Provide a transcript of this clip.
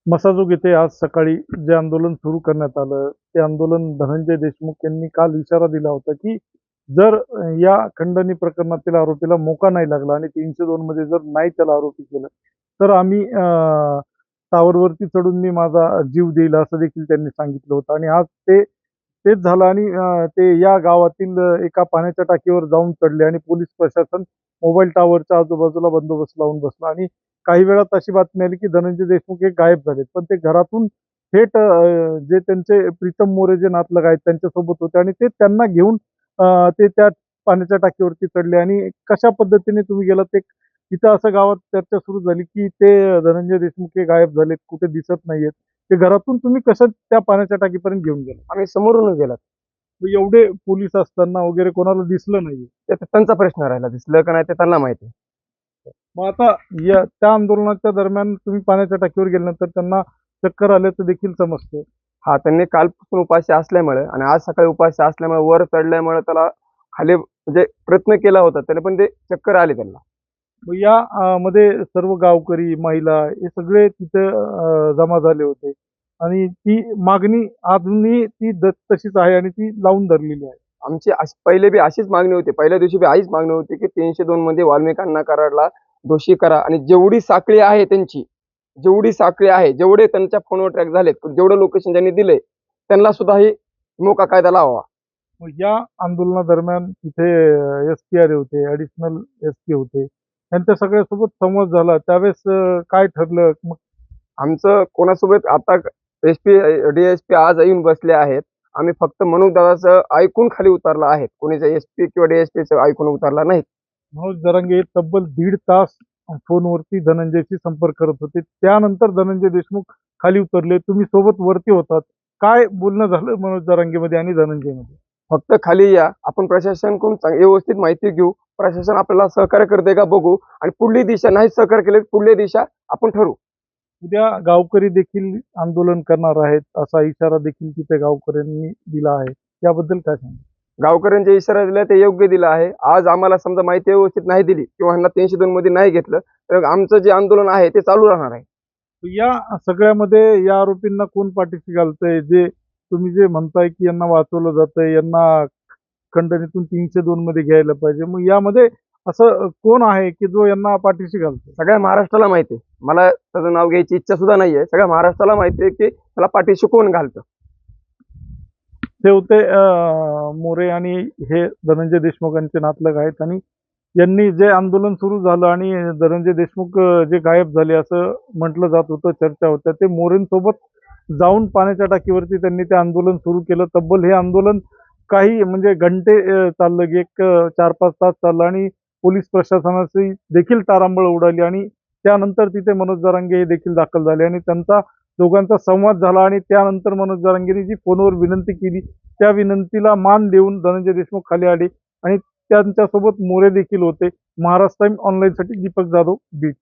मसाजोग येथे आज सकाळी जे आंदोलन सुरू करण्यात आलं, ते आंदोलन धनंजय देशमुख यांनी काल इशारा दिला होता, की जर या खंडणी प्रकरणातील आरोपीला मोका नाही लागला आणि 302 मध्ये जर नाही त्याला आरोपी केलं, तर आम्ही टावरवरती चढून मी माझा जीव देईल असं देखील त्यांनी सांगितलं होतं. आणि आज तेच झालं आणि ते या गावातील एका पाण्याच्या टाकीवर जाऊन चढले आणि पोलीस प्रशासन मोबाईल टॉवरच्या आजूबाजूला बंदोबस्त लावून बसला आणि काही वेळात अशी बातमी आली की धनंजय देशमुख हे गायब झालेत. पण ते घरातून थेट जे त्यांचे प्रीतम मोरे जे नातलग आहेत त्यांच्यासोबत होते आणि ते त्यांना घेऊन ते त्या पाण्याच्या टाकीवरती चढले आणि कशा पद्धतीने तुम्ही गेलात ते तिथं असं गावात चर्चा सुरू झाली की ते धनंजय देशमुख हे गायब झालेत, कुठे दिसत नाहीयेत. ते घरातून तुम्ही कसं त्या पाण्याच्या टाकीपर्यंत घेऊन गेला? आम्ही समोरूनच गेलात. मग एवढे पोलीस असताना वगैरे कोणाला दिसलं नाहीये. ते आता त्यांचा प्रश्न राहिला. दिसलं का नाही ते त्यांना माहिती. मग आता त्या आंदोलनाच्या दरम्यान तुम्ही पाण्याच्या टाकीवर गेल्यानंतर त्यांना चक्कर आल्याचं देखील समजतं. हां, त्यांनी कालपासून उपाशी असल्यामुळे आणि आज सकाळी उपाशी असल्यामुळे वर चढल्यामुळे त्याला खाली म्हणजे प्रयत्न केला होता, तरी पण ते चक्कर आली त्यांना. मग या मध्ये सर्व गावकरी, महिला हे सगळे तिथे जमा झाले होते आणि ती मागणी अजूनही ती तशीच आहे आणि ती लावून धरलेली आहे. आमची पहिले बी अशीच मागणी होती. पहिल्या दिवशी बी हीच मागणी होती, की 302 मध्ये वाल्मिकांना कराडला दोषी करा आणि जेवढी साखळी आहे त्यांची, जेवढी साखळी आहे, जेवढे त्यांच्या फोनवर ट्रॅक झालेत, जेवढं लोकेशन त्यांनी दिलंय, त्यांना सुद्धा ही मोका कायदा लावावा. मग या आंदोलनादरम्यान तिथे एस-पी आले होते, ॲडिशनल एस-पी होते. त्यांच्या सगळ्यासोबत संवाद झाला. त्यावेळेस काय ठरलं? मग आमचं कोणासोबत आता एस-पी, डी-एस-पी आज येऊन बसले आहेत. आम्ही फक्त मनोज दादाचं ऐकून खाली उतरला आहे. कोणीचं एस-पी किंवा डी-एस-पीचं ऐकून उतरला नाही. मनोज जरांगे तब्बल 1.5 तास फोनवरती धनंजयशी संपर्क करत होते. त्यानंतर धनंजय देशमुख खाली उतरले. तुम्ही सोबत वरती होतात. काय बोलणं झालं मनोज जरांगेमध्ये आणि धनंजयमध्ये? फक्त खाली या, आपण प्रशासनाकडून व्यवस्थित माहिती घेऊ. प्रशासन आपल्याला सहकार्य करते का बघू आणि पुढली दिशा नाही सहकार्य केले, पुढली दिशा आपण ठरवू. उद्या गावकरी देखील आंदोलन करणार आहेत, असा इशारा देखील तिथे गावकऱ्यांनी दिला आहे. याबद्दल काय सांगाल? गावकऱ्यांचे इशारा दिला ते योग्य दिला आहे. आज आम्हाला समजा माहिती व्यवस्थित नाही दिली किंवा ह्यांना 302 मध्ये नाही घेतलं, तर आमचं जे आंदोलन आहे ते चालू राहणार आहे. या सगळ्यामध्ये या आरोपींना कोण पाठीशी घालतंय? जे तुम्ही जे म्हणताय की यांना वाचवलं जातंय, यांना खंडणीतून 302 मध्ये घ्यायला पाहिजे. मग यामध्ये असं कोण आहे की जो यांना पाठीशी घालतोय? सगळ्या महाराष्ट्राला माहिती आहे. मला त्याचं नाव घ्यायची इच्छा सुद्धा नाहीये. सगळ्या महाराष्ट्राला माहिती आहे की त्याला पाठीशी कोण घालतं. ते होते मोरे आणि हे धनंजय देशमुखांचे नातलग आहेत आणि यांनी जे आंदोलन सुरू झालं आणि धनंजय देशमुख जे गायब झाले असं म्हटलं जात होतं, चर्चा होत्या. ते मोरेंसोबत जाऊन पाण्याच्या टाकीवरती त्यांनी ते आंदोलन सुरू केलं. तब्बल हे आंदोलन काही म्हणजे घंटे चाललं. एक 4-5 तास चाललं आणि पोलीस प्रशासनाची देखील तारांबळ उडाली आणि त्यानंतर तिथे मनोज जरांगे हे देखील दाखल झाले आणि त्यांचा दोघांचा संवाद झाला आणि त्यानंतर मनोज जरांगेंनी जी फोनवर विनंती केली, त्या विनंतीला मान देऊन धनंजय देशमुख खाली आले आणि त्यांच्यासोबत मोरे देखील होते. महाराष्ट्र टाइम ऑनलाईनसाठी दीपक जाधव, बीड.